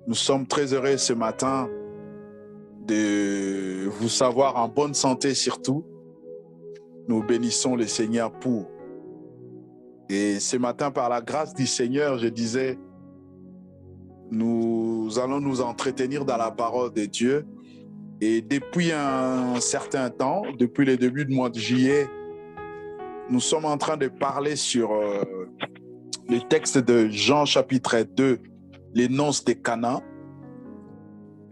Nous sommes très heureux ce matin de vous savoir en bonne santé surtout. Nous bénissons le Seigneur pour. Et ce matin, par la grâce du Seigneur, je disais, nous allons nous entretenir dans la parole de Dieu. Et depuis un certain temps, depuis le début du mois de juillet, nous sommes en train de parler sur le texte de Jean chapitre 2, les noces de Cana.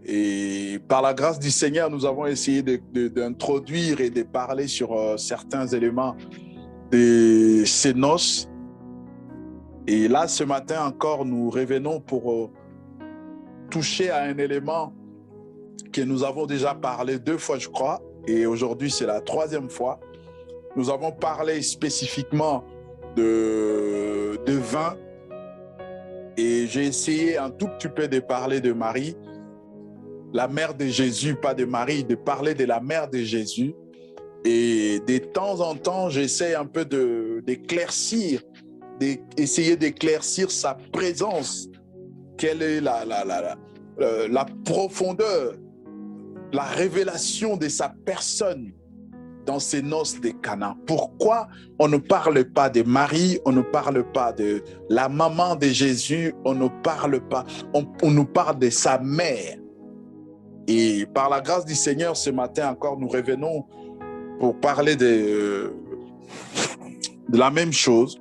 Et par la grâce du Seigneur, nous avons essayé d'introduire et de parler sur certains éléments de ces noces. Et là, ce matin encore, nous revenons pour toucher à un élément que nous avons déjà parlé 2 fois, je crois. Et aujourd'hui, c'est la 3e fois. Nous avons parlé spécifiquement de vin. Et j'ai essayé un tout petit peu de parler de Marie, la mère de Jésus, pas de Marie, de parler de la mère de Jésus. Et de temps en temps, j'essaie un peu d'éclaircir, d'essayer d'éclaircir sa présence. Quelle est la profondeur, la révélation de sa personne dans ces noces de Cana. Pourquoi on ne parle pas de Marie, on ne parle pas de la maman de Jésus, on ne parle pas, on nous parle de sa mère. Et par la grâce du Seigneur, ce matin encore, nous revenons pour parler de la même chose.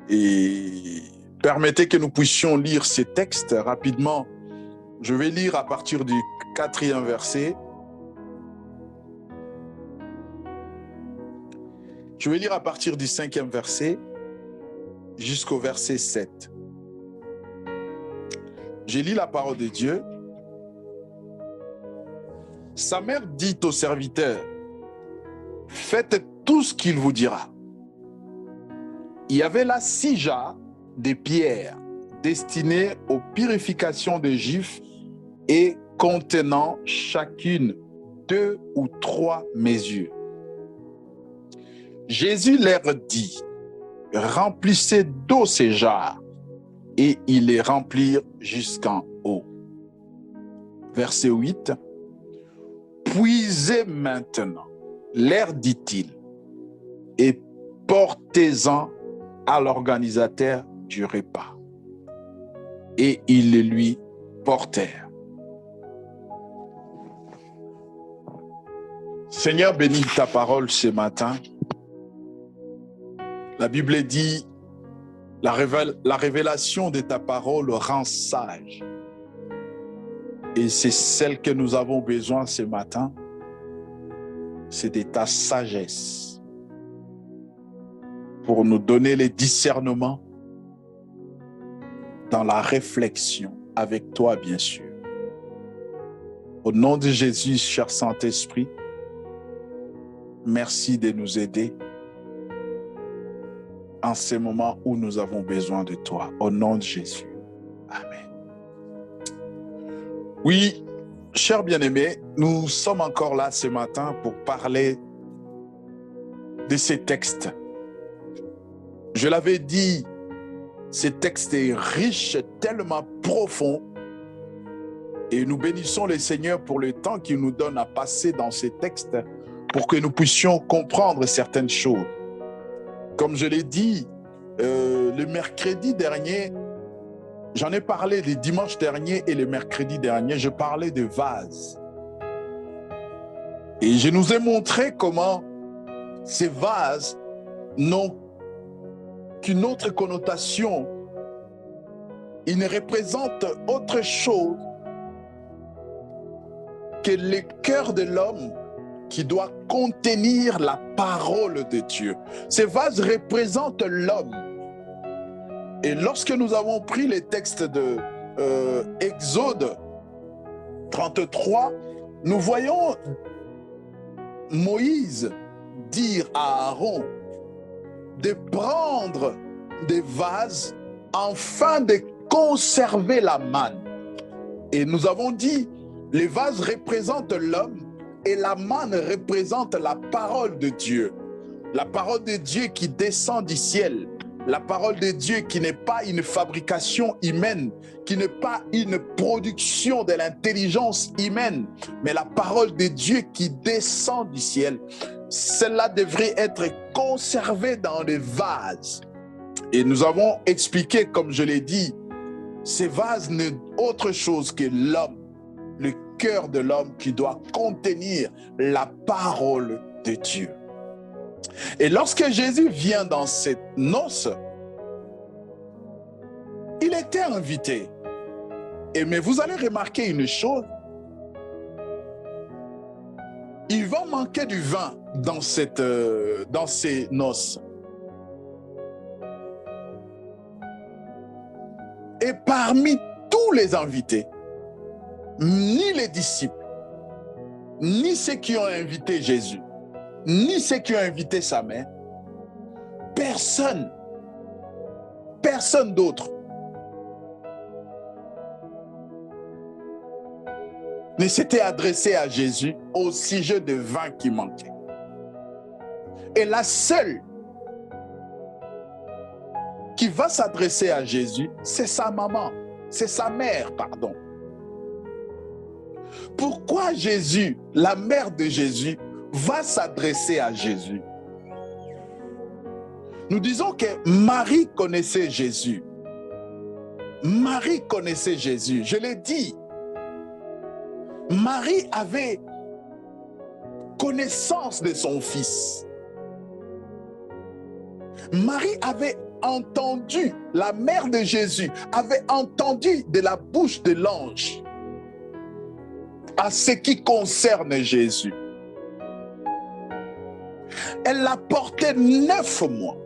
Et permettez que nous puissions lire ces textes rapidement. Je vais lire à partir du 4e verset. Je vais lire à partir du 5e verset jusqu'au verset 7. Je lis la parole de Dieu. Sa mère dit au serviteur, « Faites tout ce qu'il vous dira. » Il y avait là 6 jarres de pierre destinées aux purifications des Juifs et contenant chacune 2 ou 3 mesures. Jésus leur dit, « Remplissez d'eau ces jarres. » Et ils les remplirent jusqu'en haut. Verset 8. Puisez maintenant, leur dit-il, et portez-en à l'organisateur du repas. Et ils le lui portèrent. Seigneur, bénis ta parole ce matin. La Bible dit, la révélation de ta parole rend sage. Et c'est celle que nous avons besoin ce matin, c'est de ta sagesse pour nous donner les discernements dans la réflexion avec toi, bien sûr. Au nom de Jésus, cher Saint-Esprit, merci de nous aider en ces moments où nous avons besoin de toi. Au nom de Jésus. Amen. Oui, chers bien-aimés, nous sommes encore là ce matin pour parler de ces textes. Je l'avais dit, ces textes est riche, tellement profond, et nous bénissons le Seigneur pour le temps qu'il nous donne à passer dans ces textes pour que nous puissions comprendre certaines choses. Comme je l'ai dit, le mercredi dernier, j'en ai parlé le dimanche dernier et le mercredi dernier, je parlais de vases. Et je nous ai montré comment ces vases n'ont qu'une autre connotation. Ils ne représentent autre chose que le cœur de l'homme qui doit contenir la parole de Dieu. Ces vases représentent l'homme. Et lorsque nous avons pris les textes de Exode 33, nous voyons Moïse dire à Aaron de prendre des vases afin de conserver la manne. Et nous avons dit, les vases représentent l'homme et la manne représente la parole de Dieu. La parole de Dieu qui descend du ciel La parole de Dieu qui n'est pas une fabrication humaine, qui n'est pas une production de l'intelligence humaine, mais la parole de Dieu qui descend du ciel. Celle-là devrait être conservée dans des vases. Et nous avons expliqué, comme je l'ai dit, ces vases n'est autre chose que l'homme, le cœur de l'homme qui doit contenir la parole de Dieu. Et lorsque Jésus vient dans cette noce, il était invité. Mais vous allez remarquer une chose, il va manquer du vin dans ces noces. Et parmi tous les invités, ni les disciples, ni ceux qui ont invité Jésus, ni ceux qui ont invité sa mère, personne d'autre ne s'était adressé à Jésus au sujet de vin qui manquait. Et la seule qui va s'adresser à Jésus, c'est sa maman, c'est sa mère, pardon. Pourquoi Jésus, la mère de Jésus, va s'adresser à Jésus? Nous disons que Marie connaissait Jésus. Marie connaissait Jésus, je l'ai dit. Marie avait connaissance de son fils. Marie avait entendu, la mère de Jésus avait entendu de la bouche de l'ange à ce qui concerne Jésus. Elle l'a porté 9 mois.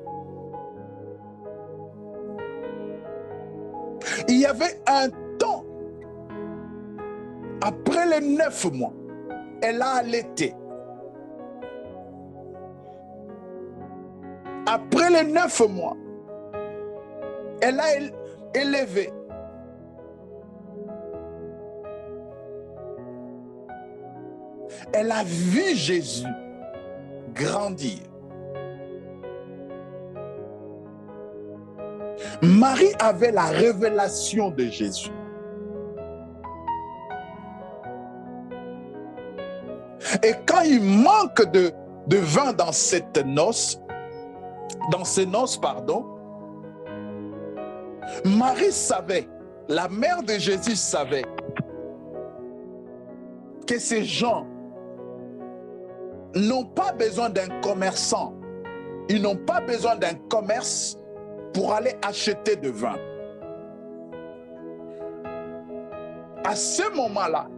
Il y avait un temps, après les 9 mois, elle a allaité. Après les 9 mois, elle a élevé. Elle a vu Jésus grandir. Marie avait la révélation de Jésus. Et quand il manque de vin dans cette noce, dans ces noces, pardon, Marie savait, la mère de Jésus savait que ces gens n'ont pas besoin d'un commerçant. Ils n'ont pas besoin d'un commerce pour aller acheter de vin. À ce moment-là,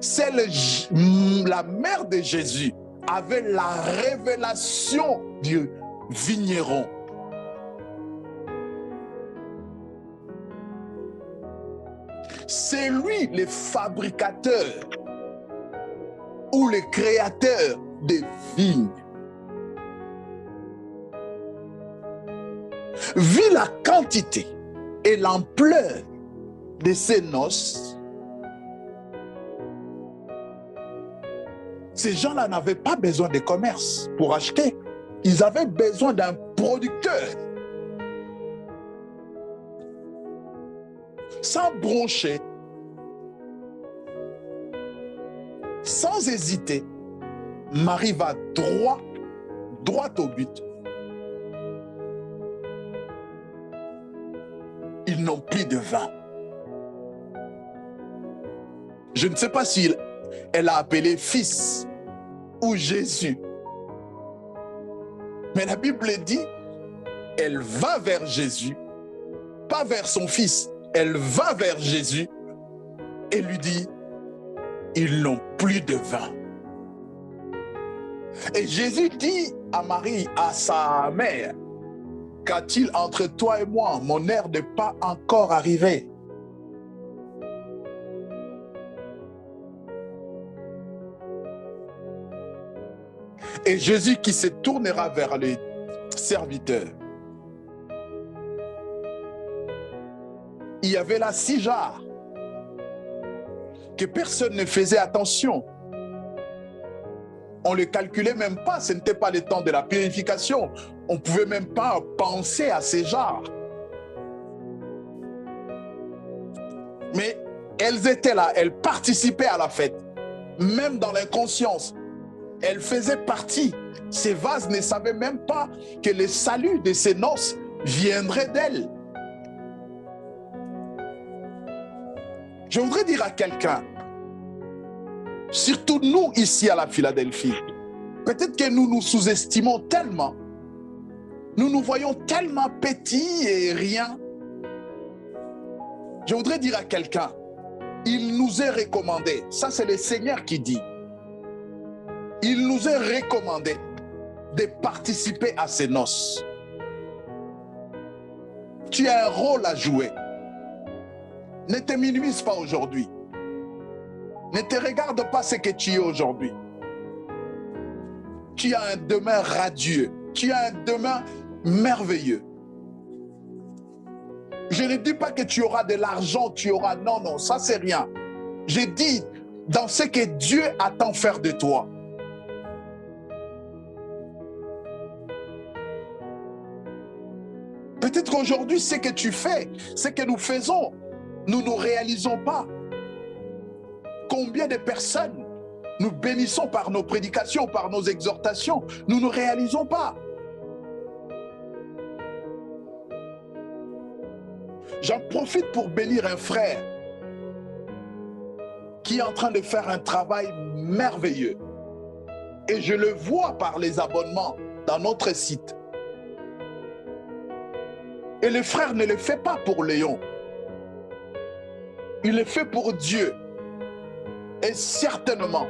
c'est la mère de Jésus avait la révélation du vigneron. C'est lui le fabricateur ou le créateur des vignes. Vu la quantité et l'ampleur de ces noces, ces gens-là n'avaient pas besoin de commerce pour acheter. Ils avaient besoin d'un producteur. Sans broncher, sans hésiter, Marie va droit au but. Ils n'ont plus de vin. Je ne sais pas si elle a appelé fils ou Jésus. Mais la Bible dit, elle va vers Jésus, pas vers son fils. Elle va vers Jésus et lui dit, ils n'ont plus de vin. Et Jésus dit à Marie, à sa mère, qu'a-t-il entre toi et moi? Mon heure n'est pas encore arrivée. Et Jésus qui se tournera vers les serviteurs. Il y avait là 6 jarres que personne ne faisait attention. on ne le calculait même pas, ce n'était pas le temps de la purification. On ne pouvait même pas penser à ces jarres. Mais elles étaient là, elles participaient à la fête. Même dans l'inconscience, elles faisaient partie. Ces vases ne savaient même pas que le salut de ces noces viendrait d'elles. Je voudrais dire à quelqu'un, surtout nous ici à la Philadelphie, peut-être que nous nous sous-estimons tellement, nous nous voyons tellement petits et rien. Je voudrais dire à quelqu'un, il nous est recommandé, ça c'est le Seigneur qui dit, il nous est recommandé de participer à ces noces. Tu as un rôle à jouer. Ne te minimise pas aujourd'hui. Ne te regarde pas ce que tu es aujourd'hui. Tu as un demain radieux. Tu as un demain merveilleux. Je ne dis pas que tu auras de l'argent, tu auras... Non, non, ça c'est rien. Je dis dans ce que Dieu attend faire de toi. Peut-être qu'aujourd'hui, ce que tu fais, ce que nous faisons, nous ne réalisons pas. Combien de personnes nous bénissons par nos prédications, par nos exhortations, nous ne réalisons pas. J'en profite pour bénir un frère qui est en train de faire un travail merveilleux. Et je le vois par les abonnements dans notre site. Et le frère ne le fait pas pour Léon. Il le fait pour Dieu. Et certainement,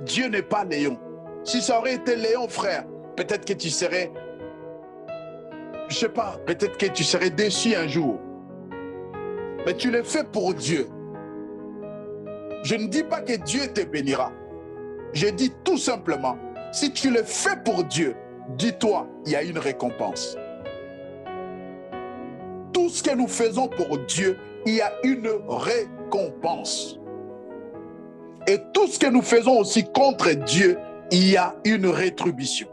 Dieu n'est pas Léon. Si ça aurait été Léon, frère, peut-être que tu serais, je ne sais pas, peut-être que tu serais déçu un jour. Mais tu le fais pour Dieu. Je ne dis pas que Dieu te bénira. Je dis tout simplement, si tu le fais pour Dieu, dis-toi, il y a une récompense. Tout ce que nous faisons pour Dieu, il y a une récompense. Et tout ce que nous faisons aussi contre Dieu, il y a une rétribution.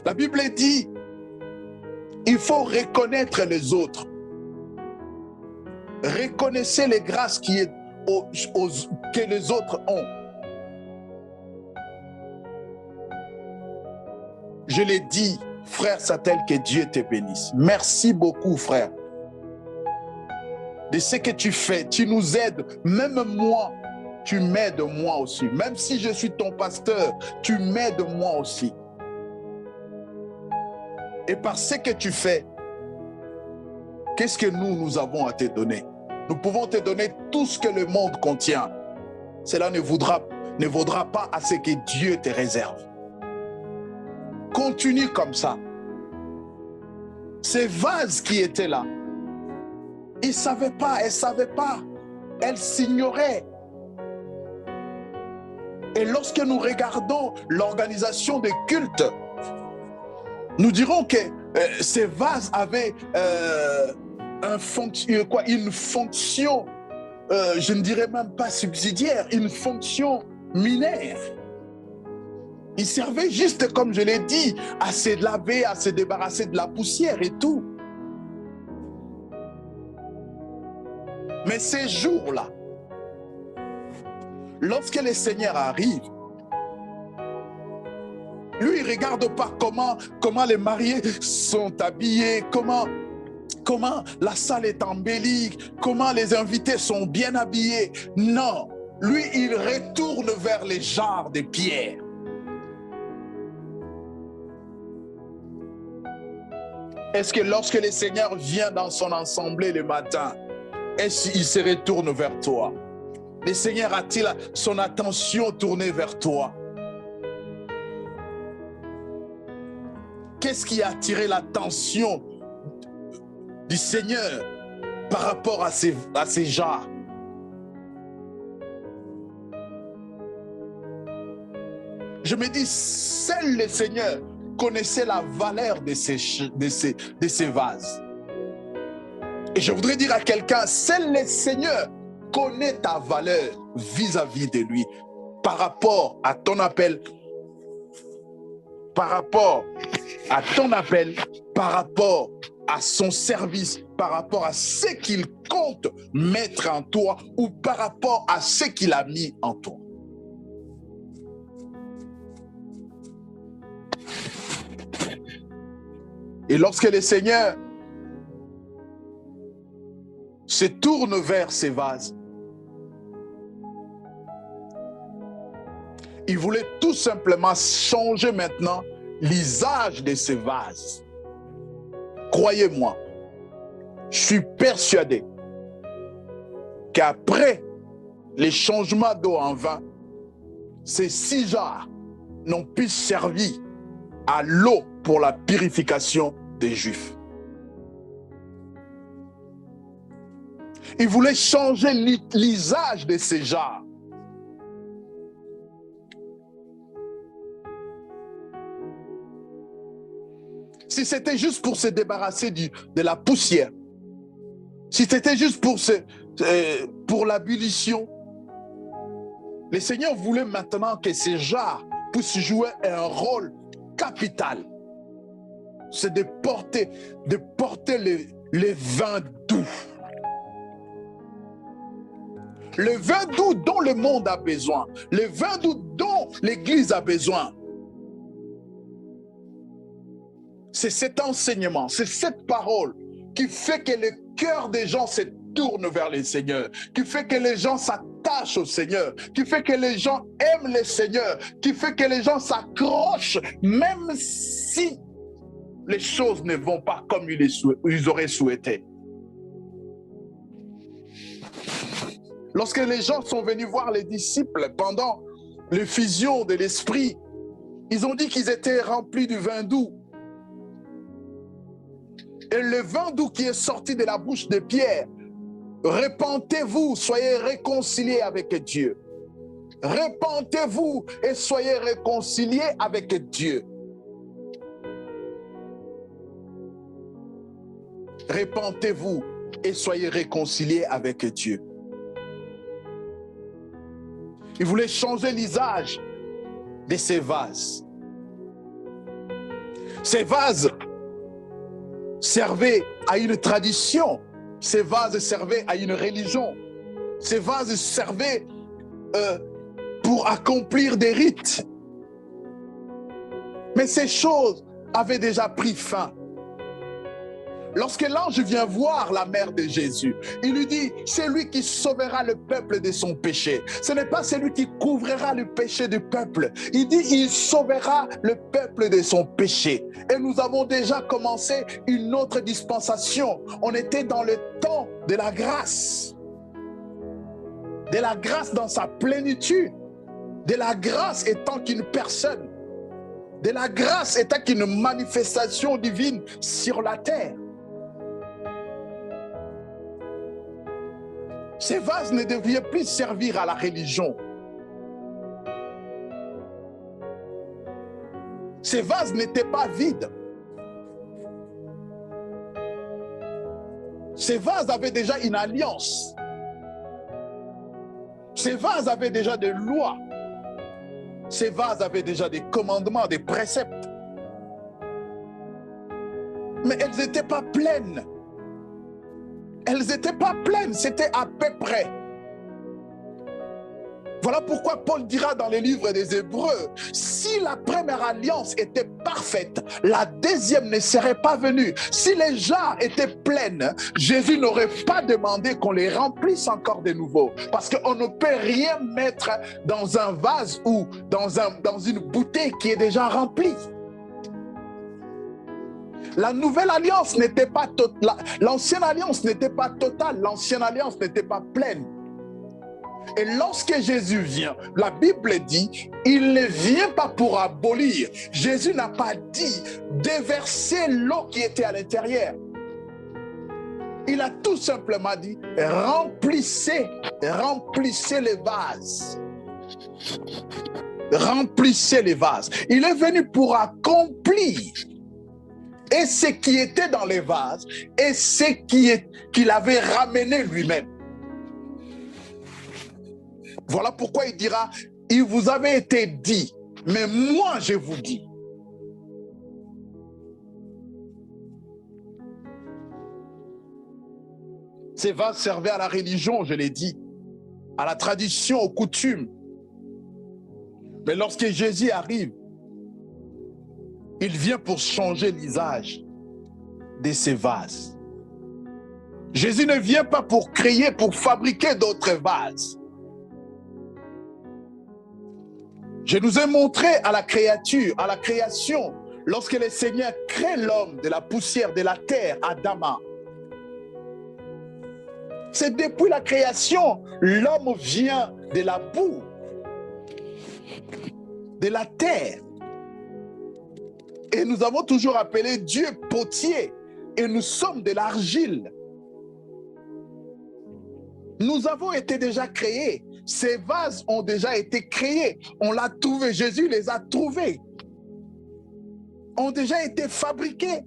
La Bible dit, il faut reconnaître les autres. Reconnaissez les grâces que les autres ont. Je l'ai dit, frère Satel, que Dieu te bénisse. Merci beaucoup, frère. De ce que tu fais, tu nous aides. Même moi, tu m'aides moi aussi. Même si je suis ton pasteur, tu m'aides moi aussi. Et par ce que tu fais, qu'est-ce que nous avons à te donner? Nous pouvons te donner tout ce que le monde contient. Cela ne vaudra pas à ce que Dieu te réserve. Continue comme ça. Ces vases qui étaient là, ils ne savaient pas, elles ne savaient pas. Elles s'ignoraient. Et lorsque nous regardons l'organisation des cultes, nous dirons que ces vases avaient une fonction, je ne dirais même pas subsidiaire, une fonction mineure. Ils servaient juste, comme je l'ai dit, à se laver, à se débarrasser de la poussière et tout. Mais ces jours-là, lorsque le Seigneur arrive, lui, il ne regarde pas comment les mariés sont habillés, comment la salle est embellie, comment les invités sont bien habillés. Non, lui, il retourne vers les jarres de pierre. Est-ce que lorsque le Seigneur vient dans son assemblée le matin, est-ce qu'il se retourne vers toi? Le Seigneur a-t-il son attention tournée vers toi? Qu'est-ce qui a attiré l'attention du Seigneur par rapport à ces jarres? Je me dis, seul le Seigneur connaissait la valeur de ces vases. Et je voudrais dire à quelqu'un, seul le Seigneur connaît ta valeur vis-à-vis de lui, par rapport à ton appel, par rapport à ton appel, par rapport à son service, par rapport à ce qu'il compte mettre en toi ou par rapport à ce qu'il a mis en toi. Et lorsque le Seigneur se tourne vers ces vases, il voulait tout simplement changer maintenant l'usage de ces vases. Croyez-moi, je suis persuadé qu'après les changements d'eau en vin, ces 6 jarres n'ont plus servi à l'eau pour la purification des Juifs. Il voulait changer l'usage de ces jarres. Si c'était juste pour se débarrasser de la poussière, si c'était juste pour l'abolition, le Seigneur voulait maintenant que ces jarres puissent jouer un rôle capital. C'est de porter le vin doux. Le vin doux dont le monde a besoin. Le vin doux dont l'Église a besoin. C'est cet enseignement, c'est cette parole qui fait que le cœur des gens se tourne vers le Seigneur, qui fait que les gens s'attachent au Seigneur, qui fait que les gens aiment le Seigneur, qui fait que les gens s'accrochent, même si les choses ne vont pas comme ils auraient souhaité. Lorsque les gens sont venus voir les disciples pendant l'effusion de l'Esprit, ils ont dit qu'ils étaient remplis du vin doux. Et le vin doux qui est sorti de la bouche de Pierre, repentez-vous, soyez réconciliés avec Dieu. Repentez-vous et soyez réconciliés avec Dieu. Repentez-vous et soyez réconciliés avec Dieu. Il voulait changer l'usage de ces vases. Ces vases servaient à une tradition. Ces vases servaient à une religion. Ces vases servaient pour accomplir des rites. Mais ces choses avaient déjà pris fin. Lorsque l'ange vient voir la mère de Jésus, il lui dit, c'est lui qui sauvera le peuple de son péché. Ce n'est pas celui qui couvrira le péché du peuple. Il dit, il sauvera le peuple de son péché. Et nous avons déjà commencé une autre dispensation. On était dans le temps de la grâce. De la grâce dans sa plénitude. De la grâce étant qu'une personne. De la grâce étant qu'une manifestation divine sur la terre. Ces vases ne devaient plus servir à la religion. Ces vases n'étaient pas vides. Ces vases avaient déjà une alliance. Ces vases avaient déjà des lois. Ces vases avaient déjà des commandements, des préceptes. Mais elles n'étaient pas pleines. Elles n'étaient pas pleines, c'était à peu près. Voilà pourquoi Paul dira dans les livres des Hébreux, si la première alliance était parfaite, la deuxième ne serait pas venue. Si les jarres étaient pleines, Jésus n'aurait pas demandé qu'on les remplisse encore de nouveau. Parce qu'on ne peut rien mettre dans un vase ou dans une bouteille qui est déjà remplie. La nouvelle alliance n'était pas totale, l'ancienne alliance n'était pas totale, l'ancienne alliance n'était pas pleine. Et lorsque Jésus vient, la Bible dit, il ne vient pas pour abolir. Jésus n'a pas dit déverser l'eau qui était à l'intérieur. Il a tout simplement dit, remplissez les vases. Remplissez les vases. Il est venu pour accomplir. et ce qui était dans les vases et ce qu'il avait ramené lui-même. Voilà pourquoi il dira, il vous avait été dit, mais moi je vous dis. Ces vases servaient à la religion, je l'ai dit, à la tradition, aux coutumes. Mais lorsque Jésus arrive, il vient pour changer l'usage de ces vases. Jésus ne vient pas pour créer, pour fabriquer d'autres vases. Je nous ai montré à la créature, à la création, lorsque le Seigneur crée l'homme de la poussière de la terre, Adama. C'est depuis la création, l'homme vient de la boue, de la terre. Et nous avons toujours appelé Dieu potier, et nous sommes de l'argile. Nous avons été déjà créés. Ces vases ont déjà été créés. On l'a trouvé. Jésus les a trouvés. Ont déjà été fabriqués.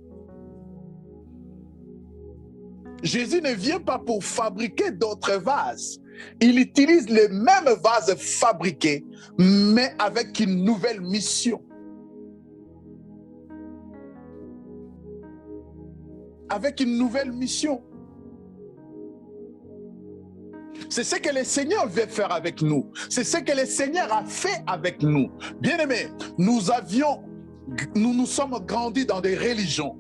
Jésus ne vient pas pour fabriquer d'autres vases. Il utilise les mêmes vases fabriqués, mais avec une nouvelle mission. Avec une nouvelle mission. C'est ce que le Seigneur veut faire avec nous. C'est ce que le Seigneur a fait avec nous. Bien-aimés, nous sommes grandis dans des religions.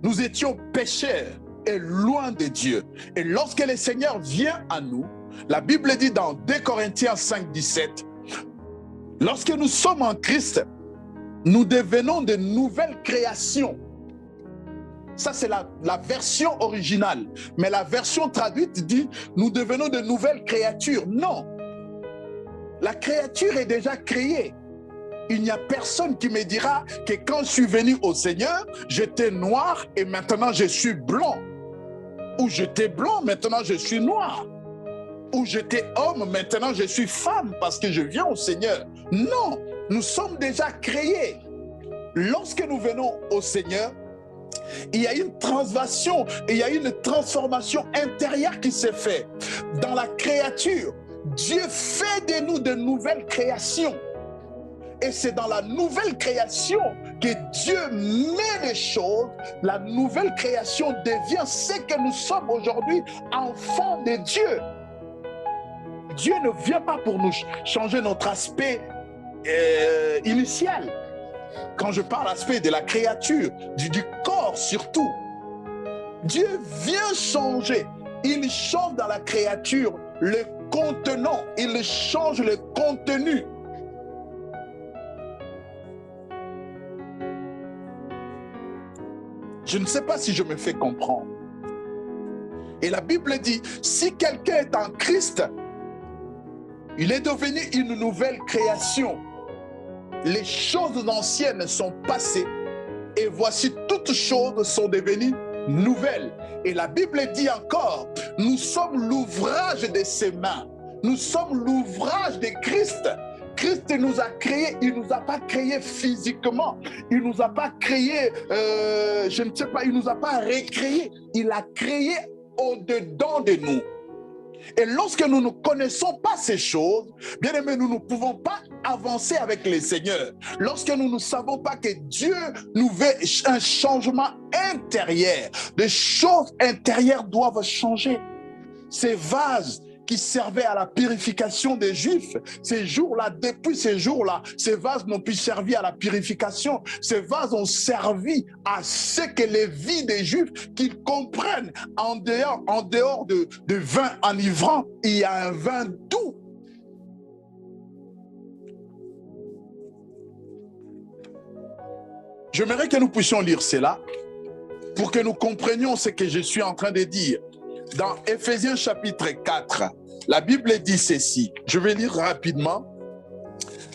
Nous étions pécheurs et loin de Dieu. Et lorsque le Seigneur vient à nous, la Bible dit dans 2 Corinthiens 5, 17, lorsque nous sommes en Christ, nous devenons de nouvelles créations. Ça, c'est la version originale. Mais la version traduite dit, nous devenons de nouvelles créatures. Non. La créature est déjà créée. Il n'y a personne qui me dira que quand je suis venu au Seigneur, j'étais noir et maintenant je suis blanc. Ou j'étais blanc, maintenant je suis noir. Ou j'étais homme, maintenant je suis femme parce que je viens au Seigneur. Non, nous sommes déjà créés. Lorsque nous venons au Seigneur, il y a une transformation, il y a une transformation intérieure qui s'est faite. Dans la créature, Dieu fait de nous de nouvelles créations. Et c'est dans la nouvelle création que Dieu met les choses. La nouvelle création devient ce que nous sommes aujourd'hui, enfants de Dieu. Dieu ne vient pas pour nous changer notre aspect initial. Quand je parle aspect de la créature, du corps surtout, Dieu vient changer. Il change dans la créature le contenant, il change le contenu. Je ne sais pas si je me fais comprendre. Et la Bible dit, si quelqu'un est en Christ, il est devenu une nouvelle création. Les choses anciennes sont passées et voici toutes choses sont devenues nouvelles. Et la Bible dit encore, nous sommes l'ouvrage de ses mains. Nous sommes l'ouvrage de Christ. Christ nous a créés, il ne nous a pas créés physiquement, il ne nous a pas créés, je ne sais pas, il ne nous a pas recréés, il a créé au-dedans de nous. Et lorsque nous ne connaissons pas ces choses, bien aimés, nous ne pouvons pas avancer avec le Seigneur. Lorsque nous ne savons pas que Dieu nous veut un changement intérieur, les choses intérieures doivent changer. Ces vases qui servaient à la purification des Juifs, ces jours-là, depuis ces jours-là, ces vases n'ont plus servi à la purification. Ces vases ont servi à ce que les vies des Juifs, qu'ils comprennent en dehors de vin enivrant, il y a un vin doux. J'aimerais que nous puissions lire cela pour que nous comprenions ce que je suis en train de dire. Dans Éphésiens chapitre 4, la Bible dit ceci. Je vais lire rapidement.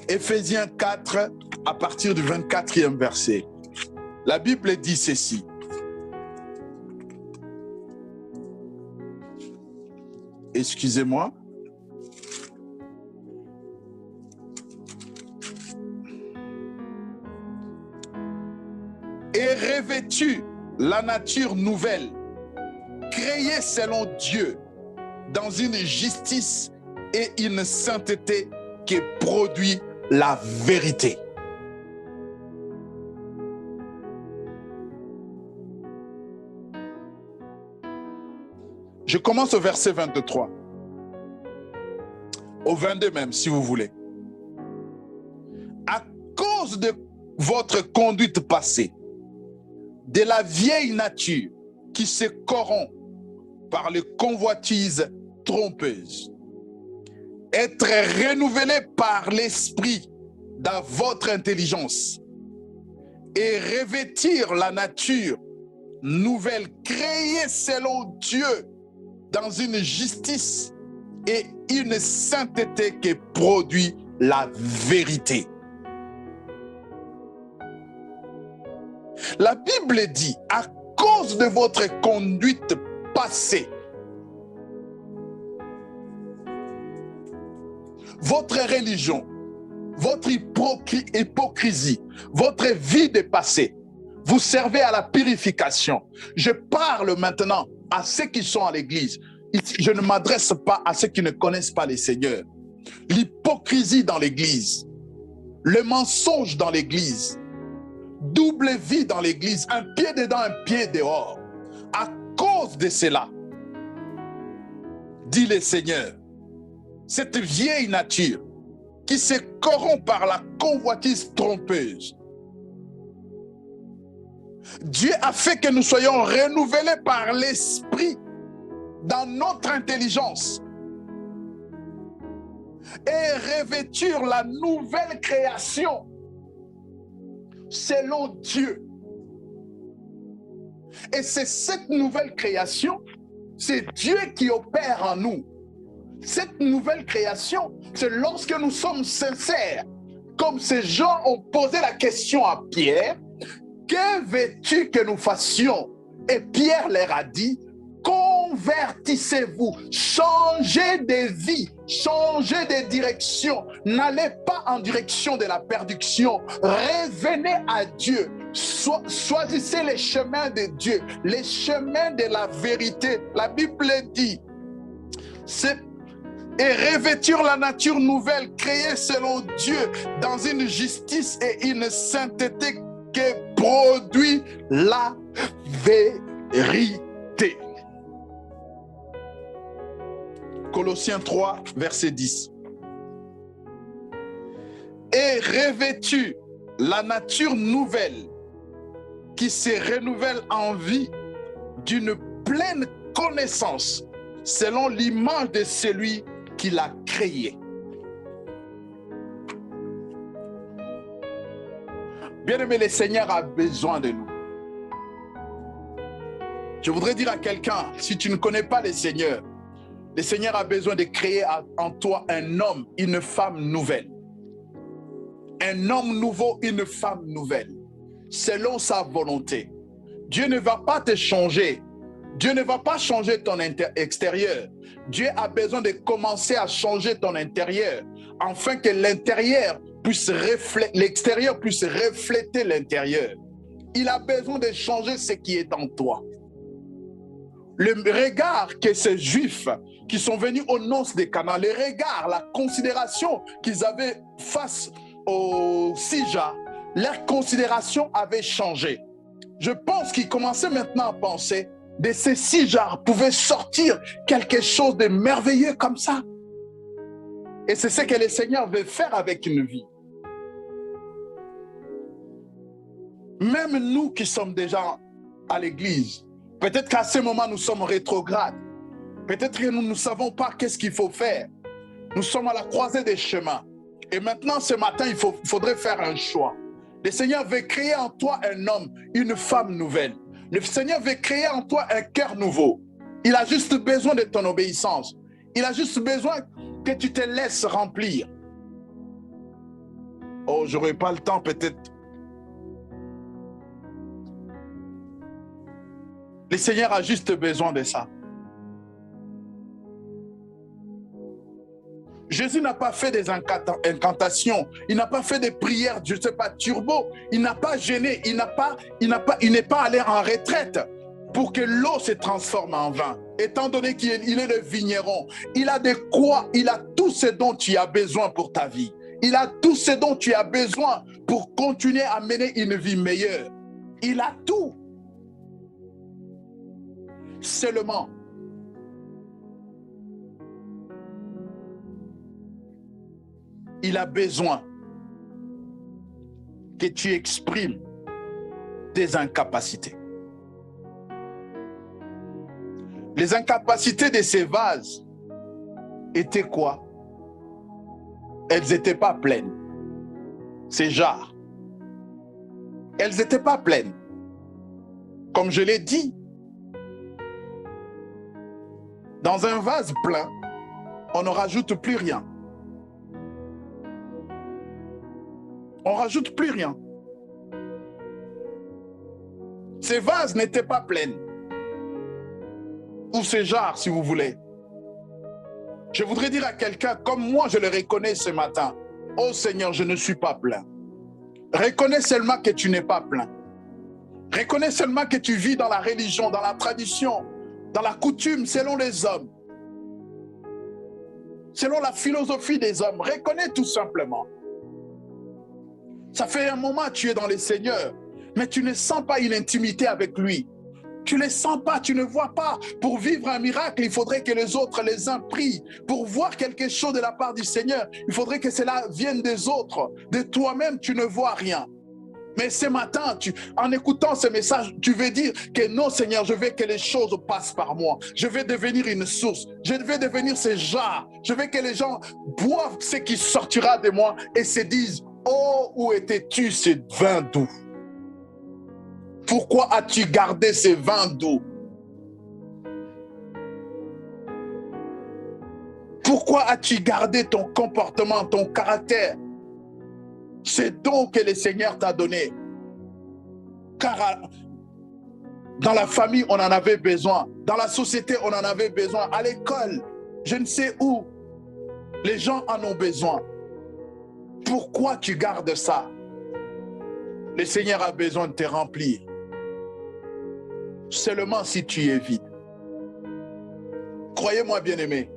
Éphésiens 4, à partir du 24e verset. La Bible dit ceci. Excusez-moi. Et revêtu la nature nouvelle, créée selon Dieu, dans une justice et une sainteté qui produit la vérité. Je commence au verset 23. Au 22 même, si vous voulez. À cause de votre conduite passée, de la vieille nature qui se corrompt par les convoitises trompeuses, être renouvelé par l'esprit dans votre intelligence et revêtir la nature nouvelle créée selon Dieu dans une justice et une sainteté qui produit la vérité. La Bible dit, à cause de votre conduite passée, votre religion, votre hypocrisie, votre vie de passé, vous servez à la purification. Je parle maintenant à ceux qui sont à l'église. Je ne m'adresse pas à ceux qui ne connaissent pas le Seigneur. L'hypocrisie dans l'église, le mensonge dans l'église, double vie dans l'église, un pied dedans, un pied dehors. À cause de cela, dit le Seigneur, cette vieille nature qui se corrompt par la convoitise trompeuse, Dieu a fait que nous soyons renouvelés par l'esprit dans notre intelligence et revêtir la nouvelle création selon Dieu. Et c'est cette nouvelle création, c'est Dieu qui opère en nous. Cette nouvelle création, c'est lorsque nous sommes sincères, comme ces gens ont posé la question à Pierre, que veux-tu que nous fassions? Et Pierre leur a dit, convertissez-vous, changez de vie, changez de direction, n'allez pas en direction de la perdition, revenez à Dieu, choisissez les chemins de Dieu, les chemins de la vérité. La Bible dit, et revêtir la nature nouvelle créée selon Dieu dans une justice et une sainteté qui produit la vérité. Colossiens 3, verset 10. Et revêtu la nature nouvelle qui se renouvelle en vie d'une pleine connaissance selon l'image de celui qui l'a créé. Bien-aimé, le Seigneur a besoin de nous. Je voudrais dire à quelqu'un, si tu ne connais pas le Seigneur a besoin de créer en toi un homme, une femme nouvelle. Un homme nouveau, une femme nouvelle, selon sa volonté. Dieu ne va pas te changer. Dieu ne va pas changer ton extérieur. Dieu a besoin de commencer à changer ton intérieur, afin que l'extérieur puisse refléter l'intérieur. Il a besoin de changer ce qui est en toi. Le regard que ces Juifs qui sont venus aux noces de Cana, le regard, la considération qu'ils avaient face aux Sija, leur considération avait changé. Je pense qu'ils commençaient maintenant à penser de ces Sija pouvait sortir quelque chose de merveilleux comme ça. Et c'est ce que le Seigneur veut faire avec une vie. Même nous qui sommes déjà à l'église, peut-être qu'à ce moment nous sommes rétrogrades. Peut-être que nous ne savons pas qu'est-ce qu'il faut faire. Nous sommes à la croisée des chemins. Et maintenant, ce matin, il faudrait faire un choix. Le Seigneur veut créer en toi un homme, une femme nouvelle. Le Seigneur veut créer en toi un cœur nouveau. Il a juste besoin de ton obéissance. Il a juste besoin que tu te laisses remplir. Oh, j'aurai pas le temps peut-être. Le Seigneur a juste besoin de ça. Jésus n'a pas fait des incantations, il n'a pas fait des prières, je ne sais pas, turbo, il n'a pas gêné, il n'est pas allé en retraite pour que l'eau se transforme en vin. Étant donné qu'il est le vigneron, il a de quoi, il a tout ce dont tu as besoin pour ta vie. Il a tout ce dont tu as besoin pour continuer à mener une vie meilleure. Il a tout. Seulement, il a besoin que tu exprimes tes incapacités. Les incapacités de ces vases étaient quoi? Elles n'étaient pas pleines. Ces jarres, elles n'étaient pas pleines. Comme je l'ai dit, dans un vase plein, on ne rajoute plus rien. On ne rajoute plus rien. Ces vases n'étaient pas pleins. Ou ces jarres, si vous voulez. Je voudrais dire à quelqu'un, comme moi je le reconnais ce matin, oh Seigneur, je ne suis pas plein. Reconnais seulement que tu n'es pas plein. Reconnais seulement que tu vis dans la religion, dans la tradition, dans la coutume, selon les hommes. Selon la philosophie des hommes. Reconnais tout simplement. Ça fait un moment que tu es dans le Seigneur, mais tu ne sens pas une intimité avec lui. Tu ne le sens pas, tu ne vois pas. Pour vivre un miracle, il faudrait que les autres, les uns prient. Pour voir quelque chose de la part du Seigneur, il faudrait que cela vienne des autres. De toi-même, tu ne vois rien. Mais ce matin, en écoutant ce message, tu veux dire que non, Seigneur, je veux que les choses passent par moi. Je vais devenir une source. Je vais devenir ce jarre. Je veux que les gens boivent ce qui sortira de moi et se disent, oh, où étais-tu ce vin doux? Pourquoi as-tu gardé ce vin doux? Pourquoi as-tu gardé ton comportement, ton caractère? C'est donc que le Seigneur t'a donné. Car dans la famille, on en avait besoin. Dans la société, on en avait besoin. À l'école, je ne sais où, les gens en ont besoin. Pourquoi tu gardes ça? Le Seigneur a besoin de te remplir. Seulement si tu es vide. Croyez-moi, bien-aimé,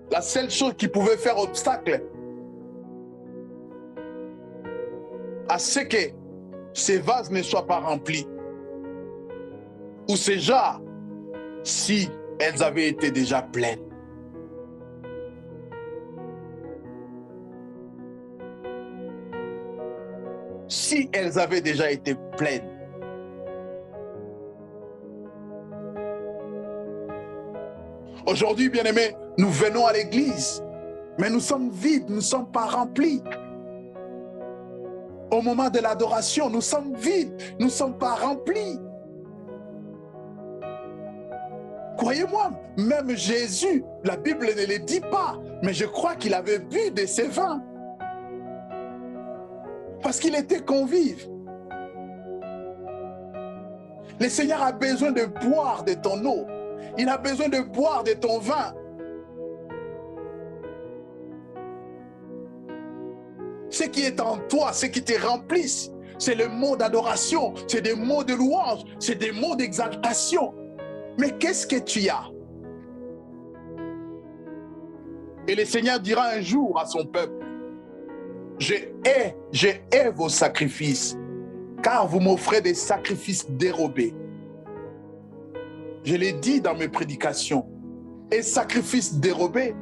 la seule chose qui pouvait faire obstacle à ce que ces vases ne soient pas remplis, ou ces jarres, si elles avaient été déjà pleines. Si elles avaient déjà été pleines. Aujourd'hui, bien-aimés, nous venons à l'église, mais nous sommes vides, nous ne sommes pas remplis. Au moment de l'adoration, nous sommes vides, nous ne sommes pas remplis. Croyez-moi, même Jésus, la Bible ne le dit pas, mais je crois qu'il avait bu de ces vins. Parce qu'il était convive. Le Seigneur a besoin de boire de ton eau. Il a besoin de boire de ton vin. Ce qui est en toi, ce qui te remplisse, c'est le mot d'adoration, c'est des mots de louange, c'est des mots d'exaltation. Mais qu'est-ce que tu as? Et le Seigneur dira un jour à son peuple, je hais vos sacrifices, car vous m'offrez des sacrifices dérobés. Je l'ai dit dans mes prédications, et sacrifice dérobé,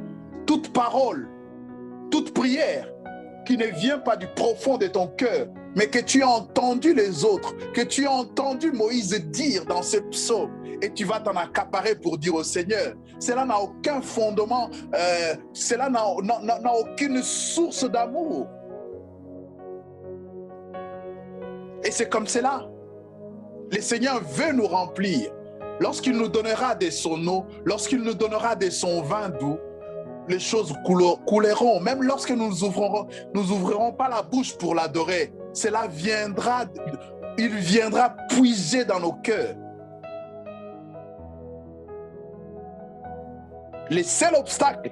toute parole, toute prière qui ne vient pas du profond de ton cœur, mais que tu as entendu les autres, que tu as entendu Moïse dire dans ses psaumes, et tu vas t'en accaparer pour dire au Seigneur, cela n'a aucun fondement, cela n'a aucune source d'amour. Et c'est comme cela. Le Seigneur veut nous remplir. Lorsqu'il nous donnera de son eau, lorsqu'il nous donnera de son vin doux, les choses couleront. Même lorsque nous ouvrirons pas la bouche pour l'adorer, cela viendra, il viendra puiser dans nos cœurs. Le seul obstacle,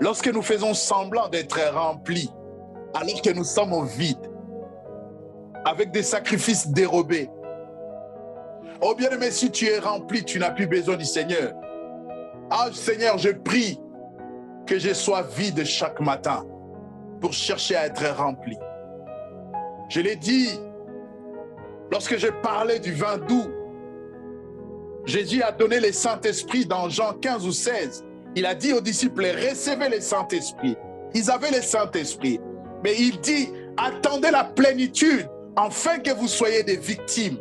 lorsque nous faisons semblant d'être remplis, alors que nous sommes au vide, avec des sacrifices dérobés. Oh bien-aimé, si tu es rempli, tu n'as plus besoin du Seigneur. Ah Seigneur, je prie que je sois vide chaque matin pour chercher à être rempli. Je l'ai dit, lorsque je parlais du vin doux, Jésus a donné le Saint-Esprit dans Jean 15 ou 16. Il a dit aux disciples, recevez le Saint-Esprit. Ils avaient le Saint-Esprit. Mais il dit, attendez la plénitude, afin que vous soyez des victimes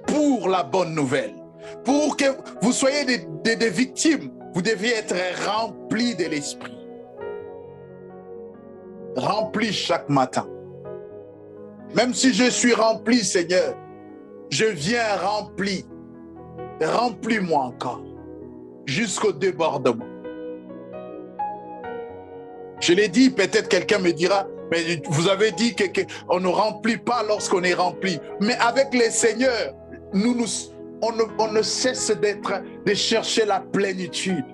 pour la bonne nouvelle. Pour que vous soyez des victimes, vous deviez être remplis de l'Esprit. Remplis chaque matin. Même si je suis rempli, Seigneur, je viens rempli. Remplis-moi encore, jusqu'au débordement. Je l'ai dit, peut-être quelqu'un me dira, mais vous avez dit qu'on ne remplit pas lorsqu'on est rempli. Mais avec les seigneurs, on ne cesse de chercher la plénitude.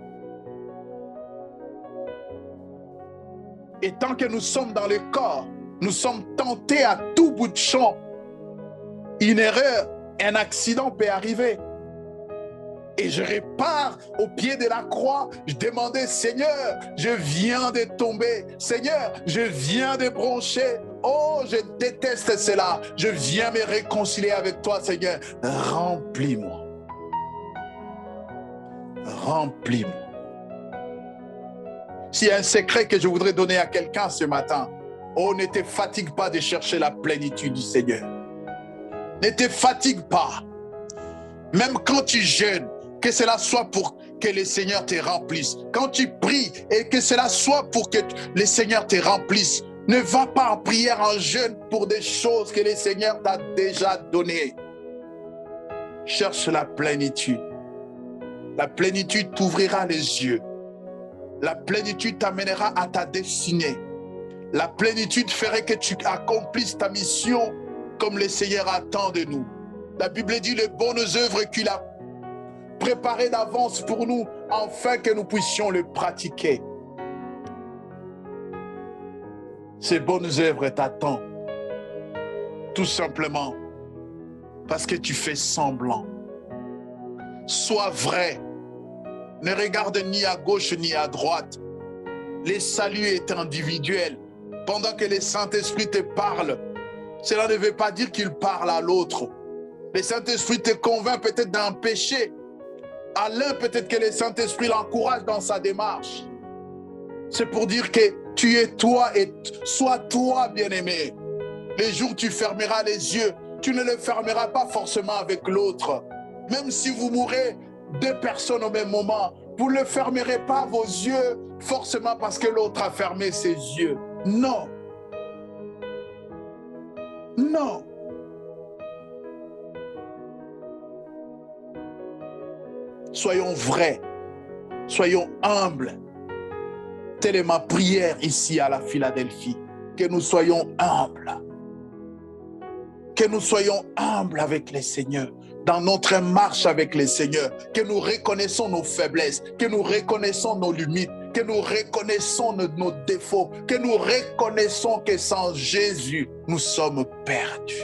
Et tant que nous sommes dans le corps, nous sommes tentés à tout bout de champ. Une erreur, un accident peut arriver. Et je repars au pied de la croix. Je demandais, Seigneur, je viens de tomber. Seigneur, je viens de broncher. Oh, je déteste cela. Je viens me réconcilier avec toi, Seigneur. Remplis-moi. Remplis-moi. S'il y a un secret que je voudrais donner à quelqu'un ce matin, oh, ne te fatigue pas de chercher la plénitude du Seigneur. Ne te fatigue pas. Même quand tu jeûnes, que cela soit pour que le Seigneur te remplisse. Quand tu pries et que cela soit pour que le Seigneur te remplisse, ne va pas en prière, en jeûne pour des choses que le Seigneur t'a déjà données. Cherche la plénitude. La plénitude t'ouvrira les yeux. La plénitude t'amènera à ta destinée. La plénitude ferait que tu accomplisses ta mission comme le Seigneur attend de nous. La Bible dit les bonnes œuvres qu'il a préparées d'avance pour nous, afin que nous puissions le pratiquer. Ces bonnes œuvres t'attendent, tout simplement parce que tu fais semblant. Sois vrai. Ne regarde ni à gauche ni à droite. Le salut est individuel. Pendant que le Saint-Esprit te parle, cela ne veut pas dire qu'il parle à l'autre. Le Saint-Esprit te convainc peut-être d'un péché. À l'un, peut-être que le Saint-Esprit l'encourage dans sa démarche. C'est pour dire que tu es toi et sois toi, bien-aimé. Les jours où tu fermeras les yeux, tu ne les fermeras pas forcément avec l'autre. Même si vous mourrez 2 personnes au même moment, vous ne fermerez pas vos yeux forcément parce que l'autre a fermé ses yeux. Non. Non. Soyons vrais, soyons humbles. Telle est ma prière ici à la Philadelphie. Que nous soyons humbles. Que nous soyons humbles avec les seigneurs. Dans notre marche avec les seigneurs. Que nous reconnaissons nos faiblesses. Que nous reconnaissons nos limites. Que nous reconnaissons nos défauts. Que nous reconnaissons que sans Jésus, nous sommes perdus.